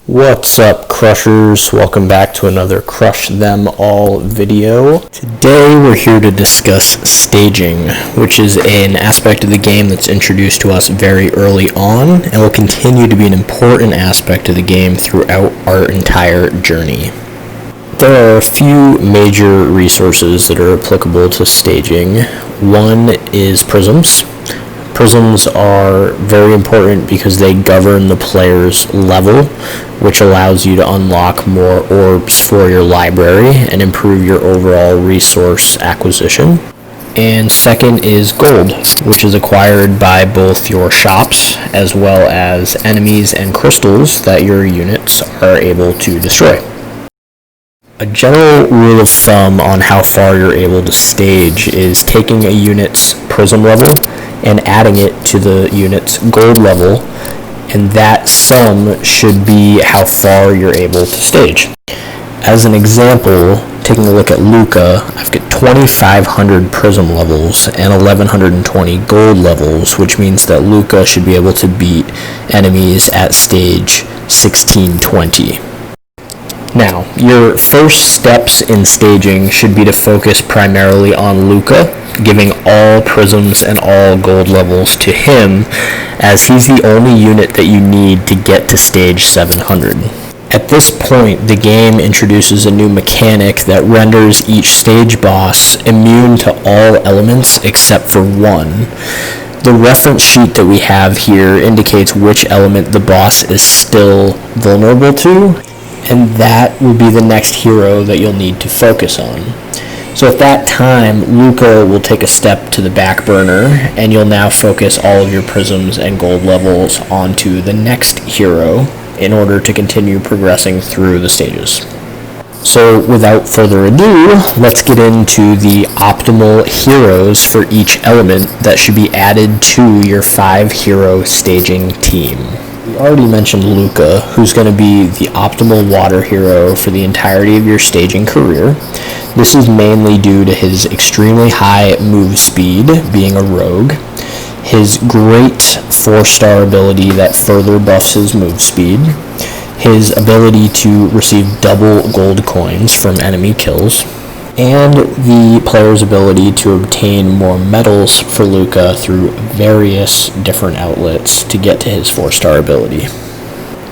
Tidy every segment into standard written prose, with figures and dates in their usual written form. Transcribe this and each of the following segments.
What's up, Crushers? Welcome back to another Crush Them All video. Today we're here to discuss staging, which is an aspect of the game that's introduced to us very early on and will continue to be an important aspect of the game throughout our entire journey. There are a few major resources that are applicable to staging. One is prisms. Prisms are very important because they govern the player's level, which allows you to unlock more orbs for your library and improve your overall resource acquisition. And second is gold, which is acquired by both your shops as well as enemies and crystals that your units are able to destroy. A general rule of thumb on how far you're able to stage is taking a unit's prism level and adding it to the unit's gold level, and that sum should be how far you're able to stage. As an example, taking a look at Luca, I've got 2,500 prism levels and 1,120 gold levels, which means that Luca should be able to beat enemies at stage 1620. Now, your first steps in staging should be to focus primarily on Luca, giving all prisms and all gold levels to him, as he's the only unit that you need to get to stage 700. At this point, the game introduces a new mechanic that renders each stage boss immune to all elements except for one. The reference sheet that we have here indicates which element the boss is still vulnerable to, and that will be the next hero that you'll need to focus on. So at that time, Luca will take a step to the back burner, and you'll now focus all of your prisms and gold levels onto the next hero in order to continue progressing through the stages. So without further ado, let's get into the optimal heroes for each element that should be added to your 5-hero staging team. We already mentioned Luca, who's going to be the optimal water hero for the entirety of your staging career. This is mainly due to his extremely high move speed, being a rogue, his great 4-star ability that further buffs his move speed, his ability to receive double gold coins from enemy kills, and the player's ability to obtain more medals for Luca through various different outlets to get to his 4-star ability.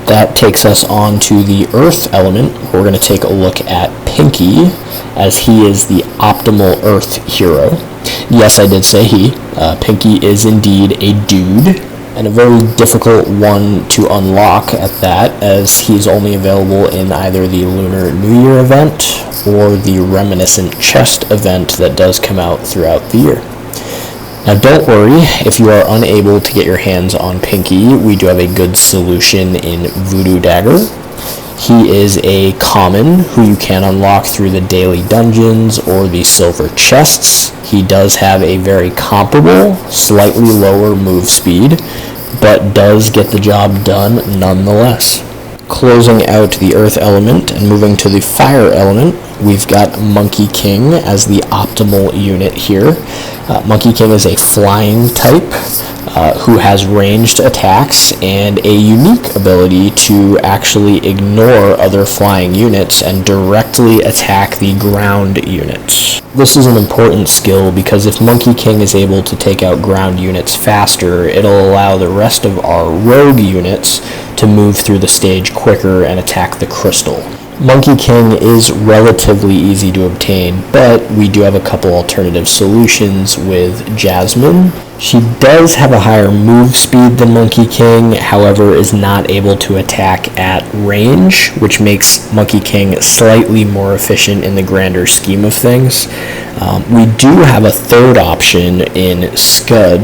That takes us on to the Earth element. We're going to take a look at Pinky, as he is the optimal Earth hero. Yes, I did say he. Pinky is indeed a dude, and a very difficult one to unlock at that, as he's only available in either the Lunar New Year event or the Reminiscent Chest event that does come out throughout the year. Now don't worry, if you are unable to get your hands on Pinky, we do have a good solution in Voodoo Dagger. He is a common who you can unlock through the daily dungeons or the silver chests. He does have a very comparable, slightly lower move speed, but does get the job done nonetheless. Closing out the Earth element and moving to the Fire element, we've got Monkey King as the optimal unit here. Monkey King is a flying type who has ranged attacks and a unique ability to actually ignore other flying units and directly attack the ground units. This is an important skill because if Monkey King is able to take out ground units faster, it'll allow the rest of our rogue units to move through the stage quicker and attack the crystal. Monkey King is relatively easy to obtain, but we do have a couple alternative solutions with Jasmine. She does have a higher move speed than Monkey King, however is not able to attack at range, which makes Monkey King slightly more efficient in the grander scheme of things. We do have a third option in Scud,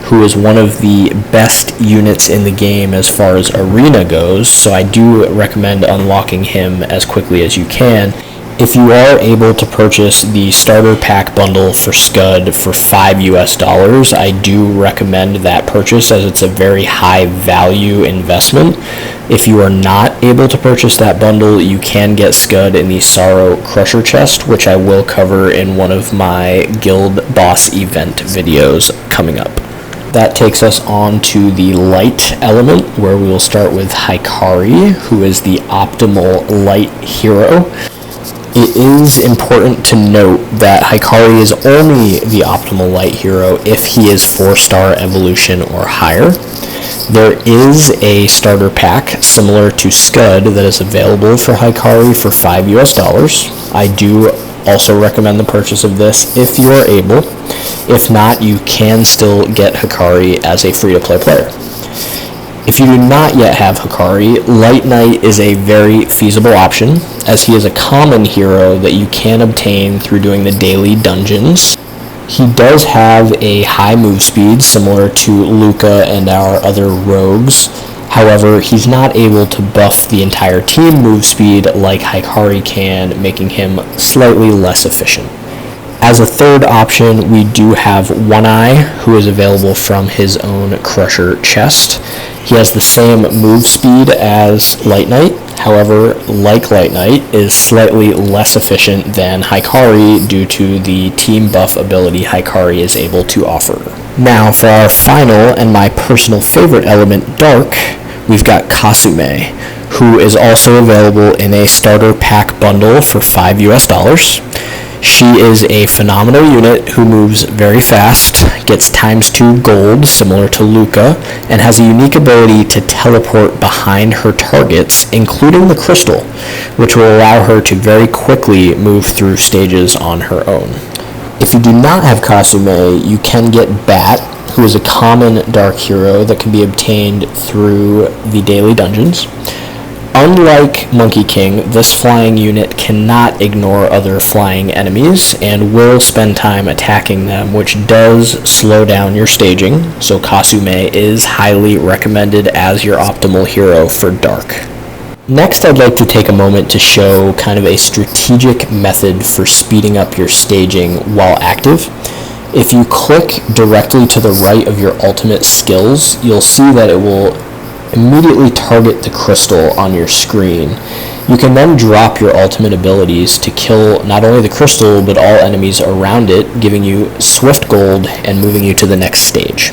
who is one of the best units in the game as far as arena goes, so I do recommend unlocking him as quickly as you can. If you are able to purchase the starter pack bundle for Scud for $5, I do recommend that purchase as it's a very high value investment. If you are not able to purchase that bundle, you can get Scud in the Sorrow Crusher chest, which I will cover in one of my guild boss event videos coming up. That takes us on to the light element, where we will start with Hikari, who is the optimal light hero. It is important to note that Hikari is only the optimal light hero if he is 4-star evolution or higher. There is a starter pack similar to Scud that is available for Hikari for $5. I do also recommend the purchase of this if you are able. If not, you can still get Hikari as a free-to-play player. If you do not yet have Hikari, Light Knight is a very feasible option, as he is a common hero that you can obtain through doing the daily dungeons. He does have a high move speed, similar to Luca and our other rogues. However, he's not able to buff the entire team move speed like Hikari can, making him slightly less efficient. As a third option, we do have One Eye, who is available from his own Crusher chest. He has the same move speed as Light Knight, however, like Light Knight, is slightly less efficient than Hikari due to the team buff ability Hikari is able to offer. Now, for our final and my personal favorite element, Dark, we've got Kasume, who is also available in a starter pack bundle for $5. She is a phenomenal unit who moves very fast, gets ×2 gold, similar to Luca, and has a unique ability to teleport behind her targets, including the crystal, which will allow her to very quickly move through stages on her own. If you do not have Kasume, you can get Bat, who is a common dark hero that can be obtained through the daily dungeons. Unlike Monkey King, this flying unit cannot ignore other flying enemies and will spend time attacking them, which does slow down your staging, so Kasume is highly recommended as your optimal hero for Dark. Next, I'd like to take a moment to show kind of a strategic method for speeding up your staging while active. If you click directly to the right of your ultimate skills, you'll see that it will immediately target the crystal on your screen. You can then drop your ultimate abilities to kill not only the crystal, but all enemies around it, giving you swift gold and moving you to the next stage.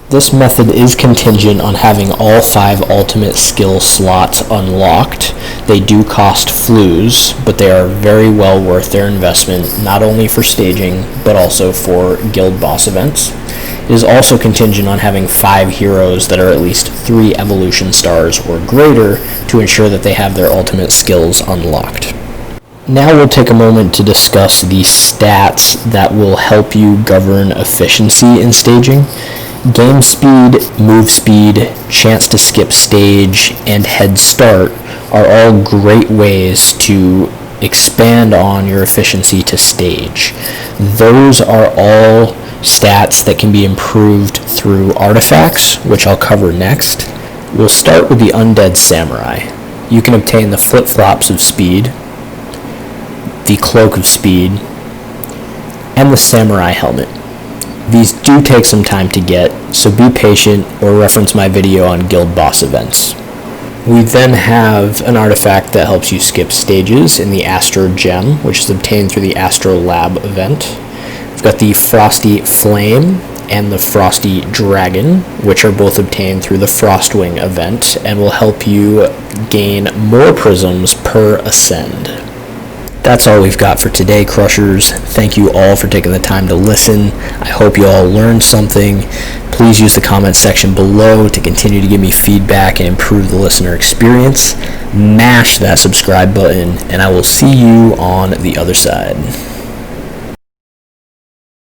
This method is contingent on having all 5 ultimate skill slots unlocked. They do cost flues, but they are very well worth their investment, not only for staging, but also for guild boss events. It is also contingent on having 5 heroes that are at least 3 evolution stars or greater to ensure that they have their ultimate skills unlocked. Now we'll take a moment to discuss the stats that will help you govern efficiency in staging. Game speed, move speed, chance to skip stage, and head start are all great ways to expand on your efficiency to stage. Those are all stats that can be improved through artifacts, which I'll cover next. We'll start with the Undead Samurai. You can obtain the flip-flops of speed, the cloak of speed, and the samurai helmet. These do take some time to get, so be patient or reference my video on guild boss events. We then have an artifact that helps you skip stages in the Astro Gem, which is obtained through the Astro Lab event. We've got the Frosty Flame and the Frosty Dragon, which are both obtained through the Frostwing event and will help you gain more prisms per ascend. That's all we've got for today, Crushers. Thank you all for taking the time to listen. I hope you all learned something. Please use the comment section below to continue to give me feedback and improve the listener experience. Mash that subscribe button, and I will see you on the other side.